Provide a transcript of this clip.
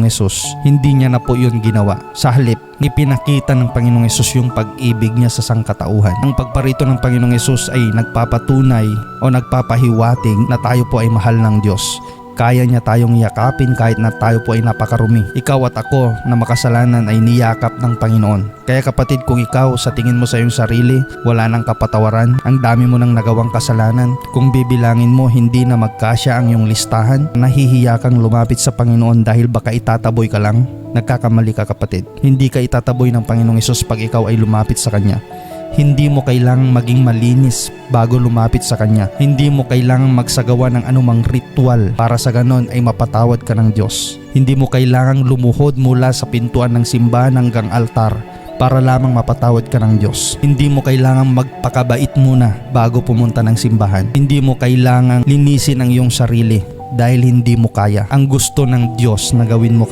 Jesus. Hindi niya na po yun ginawa. Sa halip, ipinakita ng Panginoong Hesus yung pag-ibig niya sa sangkatauhan. Ang pagparito ng Panginoong Hesus ay nagpapatunay o nagpapahiwatig na tayo po ay mahal ng Diyos. Kaya niya tayong yakapin kahit na tayo po ay napakarumi. Ikaw at ako na makasalanan ay niyakap ng Panginoon. Kaya kapatid, kung ikaw sa tingin mo sa iyong sarili, wala nang kapatawaran, ang dami mo nang nagawang kasalanan, kung bibilangin mo hindi na magkasya ang iyong listahan, nahihiya kang lumapit sa Panginoon dahil baka itataboy ka lang, nagkakamali ka kapatid. Hindi ka itataboy ng Panginoong Hesus pag ikaw ay lumapit sa Kanya. Hindi mo kailangang maging malinis bago lumapit sa Kanya. Hindi mo kailangang magsagawa ng anumang ritual para sa ganon ay mapatawad ka ng Diyos. Hindi mo kailangang lumuhod mula sa pintuan ng simbahan hanggang altar para lamang mapatawad ka ng Diyos. Hindi mo kailangang magpakabait muna bago pumunta ng simbahan. Hindi mo kailangang linisin ang iyong sarili dahil hindi mo kaya. Ang gusto ng Diyos na gawin mo